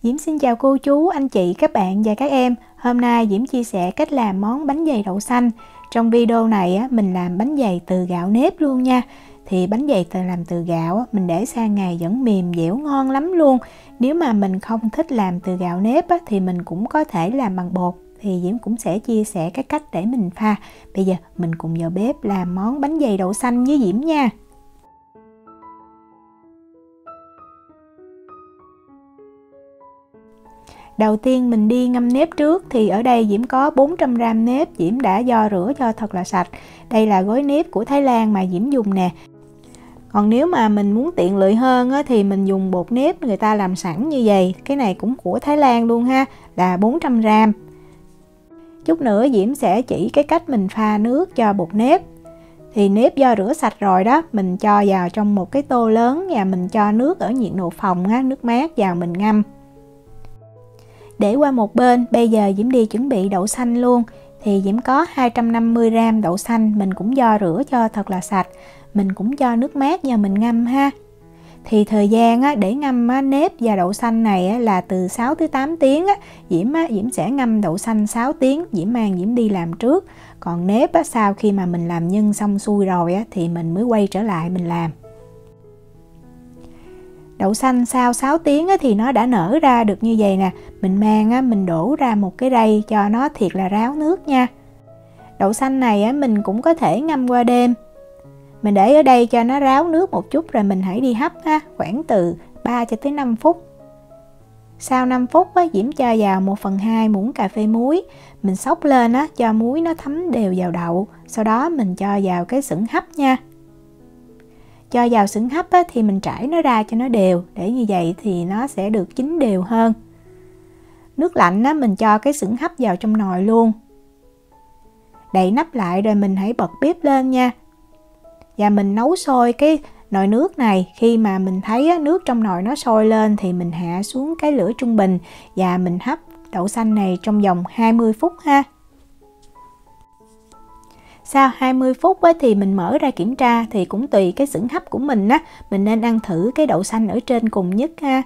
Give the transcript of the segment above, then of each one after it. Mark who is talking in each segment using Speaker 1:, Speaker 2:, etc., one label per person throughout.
Speaker 1: Diễm xin chào cô chú, anh chị, các bạn và các em. Hôm nay Diễm chia sẻ cách làm món bánh dày đậu xanh. Trong video này mình làm bánh dày từ gạo nếp luôn nha. Thì bánh dày làm từ gạo mình để sang ngày vẫn mềm dẻo ngon lắm luôn. Nếu mà mình không thích làm từ gạo nếp thì mình cũng có thể làm bằng bột. Thì Diễm cũng sẽ chia sẻ cái cách để mình pha. Bây giờ mình cùng vào bếp làm món bánh dày đậu xanh với Diễm nha. Đầu tiên mình đi ngâm nếp trước, thì ở đây Diễm có 400g nếp, Diễm đã vo rửa cho thật là sạch. Đây là gói nếp của Thái Lan mà Diễm dùng nè. Còn nếu mà mình muốn tiện lợi hơn thì mình dùng bột nếp người ta làm sẵn như vậy. Cái này cũng của Thái Lan luôn ha, là 400g. Chút nữa Diễm sẽ chỉ cái cách mình pha nước cho bột nếp. Thì nếp vo rửa sạch rồi đó, mình cho vào trong một cái tô lớn và mình cho nước ở nhiệt độ phòng, nước mát vào mình ngâm. Để qua một bên, bây giờ Diễm đi chuẩn bị đậu xanh luôn. Thì Diễm có 250g đậu xanh, mình cũng vo rửa cho thật là sạch. Mình cũng cho nước mát vào mình ngâm ha. Thì thời gian để ngâm nếp và đậu xanh này là từ 6 tới 8 tiếng. Diễm sẽ ngâm đậu xanh 6 tiếng, Diễm đi làm trước. Còn nếp sau khi mà mình làm nhân xong xuôi rồi thì mình mới quay trở lại mình làm. Đậu xanh sau 6 tiếng thì nó đã nở ra được như vậy nè. Mình mang mình đổ ra một cái rây cho nó thiệt là ráo nước nha. Đậu xanh này mình cũng có thể ngâm qua đêm. Mình để ở đây cho nó ráo nước một chút rồi mình hãy đi hấp khoảng từ 3 cho tới 5 phút. Sau 5 phút Diễm cho vào 1/2 muỗng cà phê muối. Mình xóc lên cho muối nó thấm đều vào đậu. Sau đó mình cho vào cái xửng hấp nha. Cho vào xửng hấp thì mình trải nó ra cho nó đều, để như vậy thì nó sẽ được chín đều hơn. Nước lạnh mình cho cái xửng hấp vào trong nồi luôn. Đậy nắp lại rồi mình hãy bật bếp lên nha. Và mình nấu sôi cái nồi nước này. Khi mà mình thấy nước trong nồi nó sôi lên thì mình hạ xuống cái lửa trung bình và mình hấp đậu xanh này trong vòng 20 phút ha. Sau 20 phút thì mình mở ra kiểm tra, thì cũng tùy cái xửng hấp của mình mình nên ăn thử cái đậu xanh ở trên cùng nhất ha.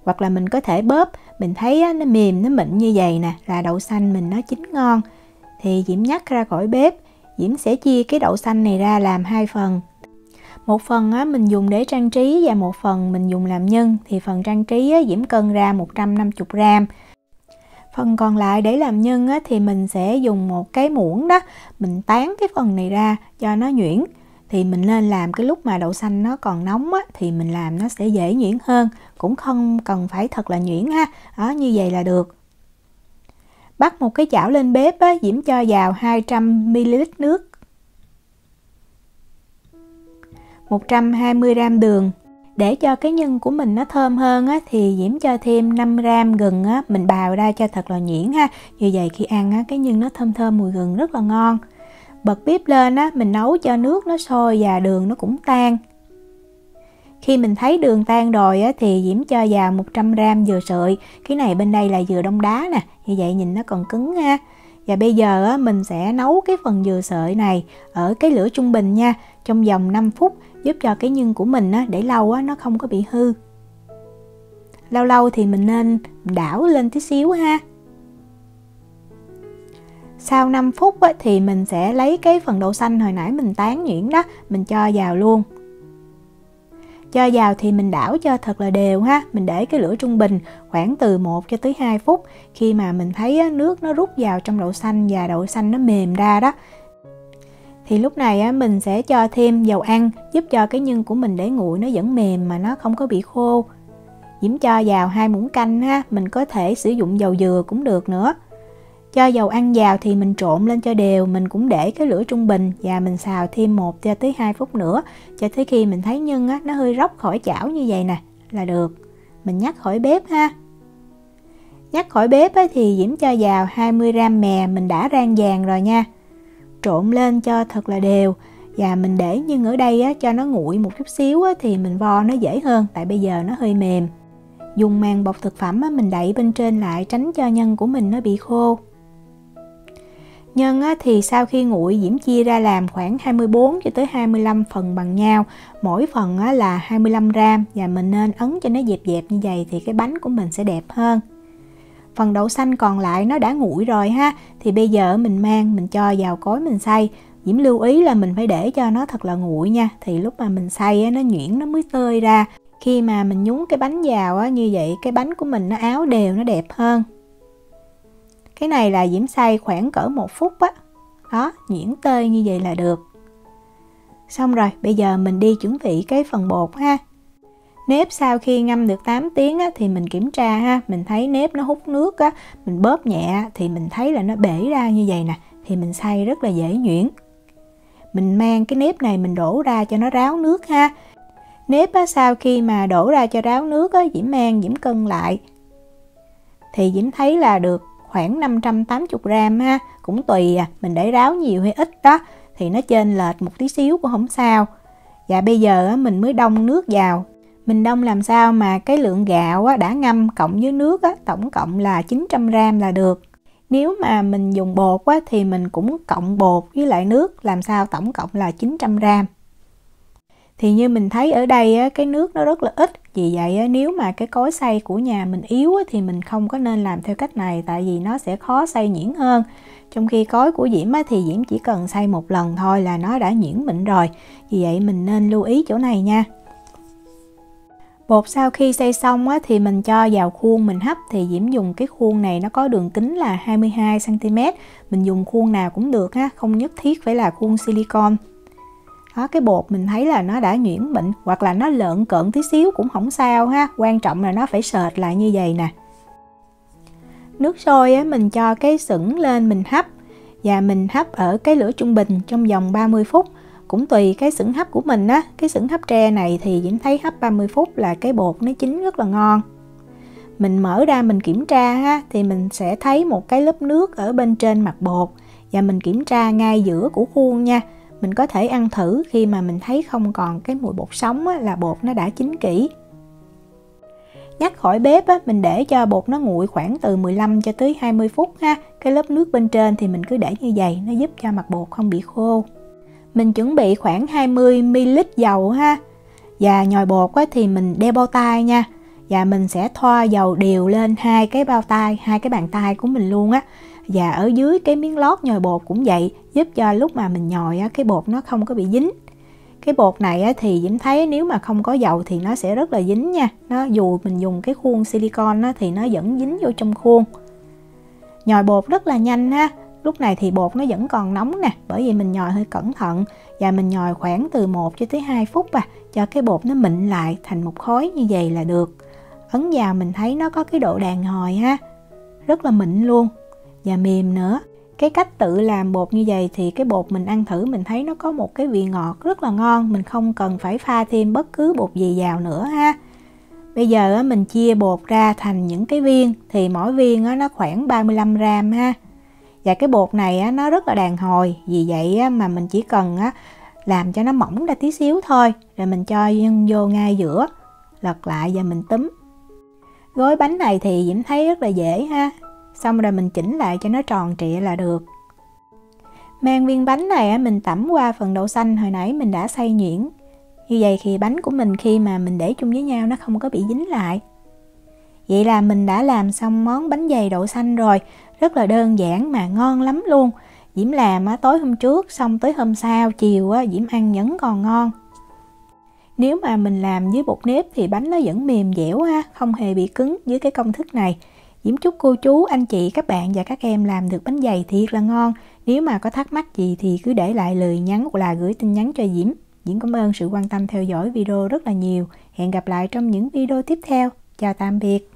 Speaker 1: Hoặc là mình có thể bóp, mình thấy nó mềm, nó mịn như vậy nè, là đậu xanh mình nó chín ngon. Thì Diễm nhắc ra khỏi bếp, Diễm sẽ chia cái đậu xanh này ra làm 2 phần. Một phần mình dùng để trang trí và một phần mình dùng làm nhân. Thì phần trang trí Diễm cân ra 150g. Phần còn lại để làm nhân thì mình sẽ dùng một cái muỗng đó, mình tán cái phần này ra cho nó nhuyễn. Thì mình nên làm cái lúc mà đậu xanh nó còn nóng thì mình làm nó sẽ dễ nhuyễn hơn, cũng không cần phải thật là nhuyễn ha. Đó, như vậy là được. Bắt một cái chảo lên bếp Diễm cho vào 200ml nước, 120g đường. Để cho cái nhân của mình nó thơm hơn thì Diễm cho thêm 5g gừng mình bào ra cho thật là nhuyễn ha. Như vậy khi ăn cái nhân nó thơm thơm mùi gừng rất là ngon. Bật bếp lên mình nấu cho nước nó sôi và đường nó cũng tan. Khi mình thấy đường tan rồi thì Diễm cho vào 100g dừa sợi. Cái này bên đây là dừa đông đá nè, như vậy nhìn nó còn cứng ha. Và bây giờ mình sẽ nấu cái phần dừa sợi này ở cái lửa trung bình nha, trong vòng 5 phút, giúp cho cái nhân của mình để lâu nó không có bị hư. Lâu lâu thì mình nên đảo lên tí xíu ha. Sau 5 phút thì mình sẽ lấy cái phần đậu xanh hồi nãy mình tán nhuyễn đó, mình cho vào luôn. Cho vào thì mình đảo cho thật là đều ha. Mình để cái lửa trung bình khoảng từ 1 cho tới 2 phút. Khi mà mình thấy nước nó rút vào trong đậu xanh và đậu xanh nó mềm ra đó, thì lúc này mình sẽ cho thêm dầu ăn, giúp cho cái nhân của mình để nguội nó vẫn mềm mà nó không có bị khô. Diễm cho vào 2 muỗng canh ha. Mình có thể sử dụng dầu dừa cũng được nữa. Cho dầu ăn vào thì mình trộn lên cho đều. Mình cũng để cái lửa trung bình và mình xào thêm 1 cho tới 2 phút nữa, cho tới khi mình thấy nhân nó hơi róc khỏi chảo như vậy nè là được. Mình nhắc khỏi bếp ha. Nhắc khỏi bếp thì Diễm cho vào 20g mè mình đã rang vàng rồi nha. Trộn lên cho thật là đều. Và mình để nhân ở đây cho nó nguội một chút xíu thì mình vo nó dễ hơn, tại bây giờ nó hơi mềm. Dùng màng bọc thực phẩm mình đậy bên trên lại, tránh cho nhân của mình nó bị khô. Nhân thì sau khi nguội, Diễm chia ra làm khoảng 24 cho tới 25 phần bằng nhau. Mỗi phần là 25 gram và mình nên ấn cho nó dẹp dẹp như vậy thì cái bánh của mình sẽ đẹp hơn. Phần đậu xanh còn lại nó đã nguội rồi ha, thì bây giờ mình cho vào cối mình xay. Diễm lưu ý là mình phải để cho nó thật là nguội nha, thì lúc mà mình xay nó nhuyễn nó mới tơi ra. Khi mà mình nhúng cái bánh vào như vậy cái bánh của mình nó áo đều, nó đẹp hơn. Cái này là Diễm xay khoảng cỡ 1 phút đó, nhuyễn tơi như vậy là được. Xong rồi, bây giờ mình đi chuẩn bị cái phần bột ha. Nếp sau khi ngâm được 8 tiếng thì mình kiểm tra ha, mình thấy nếp nó hút nước mình bóp nhẹ thì mình thấy là nó bể ra như vậy nè, thì mình xay rất là dễ nhuyễn. Mình mang cái nếp này mình đổ ra cho nó ráo nước ha. Nếp sau khi mà đổ ra cho ráo nước Diễm cân lại. Thì Diễm thấy là được khoảng 580 gram ha, cũng tùy mình để ráo nhiều hay ít đó, thì nó chênh lệch một tí xíu cũng không sao. Và bây giờ mình mới đông nước vào. Mình đông làm sao mà cái lượng gạo đã ngâm cộng với nước tổng cộng là 900 gram là được. Nếu mà mình dùng bột thì mình cũng cộng bột với lại nước làm sao tổng cộng là 900 gram. Thì như mình thấy ở đây cái nước nó rất là ít. Vì vậy nếu mà cái cối xay của nhà mình yếu thì mình không có nên làm theo cách này, tại vì nó sẽ khó xay nhuyễn hơn. Trong khi cối của Diễm thì Diễm chỉ cần xay một lần thôi là nó đã nhuyễn mịn rồi. Vì vậy mình nên lưu ý chỗ này nha. Bột sau khi xay xong thì mình cho vào khuôn mình hấp. Thì Diễm dùng cái khuôn này nó có đường kính là 22 cm. Mình dùng khuôn nào cũng được ha, không nhất thiết phải là khuôn silicon. Đó, cái bột mình thấy là nó đã nhuyễn mịn, hoặc là nó lợn cợn tí xíu cũng không sao ha, quan trọng là nó phải sệt lại như vậy nè. Nước sôi mình cho cái sửng lên mình hấp, và mình hấp ở cái lửa trung bình trong vòng 30 phút. Cũng tùy cái sửng hấp của mình cái sửng hấp tre này thì Diễm thấy hấp 30 phút là cái bột nó chín rất là ngon. Mình mở ra mình kiểm tra thì mình sẽ thấy một cái lớp nước ở bên trên mặt bột, và mình kiểm tra ngay giữa của khuôn nha. Mình có thể ăn thử, khi mà mình thấy không còn cái mùi bột sống là bột nó đã chín kỹ. Nhắc khỏi bếp mình để cho bột nó nguội khoảng từ 15 cho tới 20 phút ha. Cái lớp nước bên trên thì mình cứ để như vậy, nó giúp cho mặt bột không bị khô. Mình chuẩn bị khoảng 20 ml dầu ha. Và nhồi bột thì mình đeo bao tay nha. Và mình sẽ thoa dầu đều lên hai cái bàn tay của mình luôn Và ở dưới cái miếng lót nhồi bột cũng vậy, giúp cho lúc mà mình nhồi cái bột nó không có bị dính. Cái bột này thì Diễm thấy nếu mà không có dầu thì nó sẽ rất là dính nha. Dù mình dùng cái khuôn silicon thì nó vẫn dính vô trong khuôn. Nhồi bột rất là nhanh ha. Lúc này thì bột nó vẫn còn nóng nè, bởi vì mình nhồi hơi cẩn thận. Và mình nhồi khoảng từ 1 cho tới 2 phút cho cái bột nó mịn lại thành một khối như vậy là được. Ấn vào mình thấy nó có cái độ đàn hồi ha, rất là mịn luôn và mềm nữa. Cái cách tự làm bột như vậy thì cái bột mình ăn thử mình thấy nó có một cái vị ngọt rất là ngon. Mình không cần phải pha thêm bất cứ bột gì vào nữa ha. Bây giờ mình chia bột ra thành những cái viên, thì mỗi viên nó khoảng 35 gram ha. Và cái bột này nó rất là đàn hồi, vì vậy mà mình chỉ cần làm cho nó mỏng ra tí xíu thôi, rồi mình cho nhân vô ngay giữa, lật lại và mình túm. Gói bánh này thì Diễm thấy rất là dễ ha. Xong rồi mình chỉnh lại cho nó tròn trịa là được. Mang viên bánh này mình tẩm qua phần đậu xanh hồi nãy mình đã xay nhuyễn. Như vậy thì bánh của mình khi mà mình để chung với nhau nó không có bị dính lại. Vậy là mình đã làm xong món bánh dày đậu xanh rồi. Rất là đơn giản mà ngon lắm luôn. Diễm làm tối hôm trước, xong tới hôm sau chiều Diễm ăn vẫn còn ngon. Nếu mà mình làm với bột nếp thì bánh nó vẫn mềm dẻo ha, không hề bị cứng với cái công thức này. Diễm chúc cô chú, anh chị, các bạn và các em làm được bánh dày thiệt là ngon. Nếu mà có thắc mắc gì thì cứ để lại lời nhắn hoặc là gửi tin nhắn cho Diễm. Diễm cảm ơn sự quan tâm theo dõi video rất là nhiều. Hẹn gặp lại trong những video tiếp theo. Chào tạm biệt.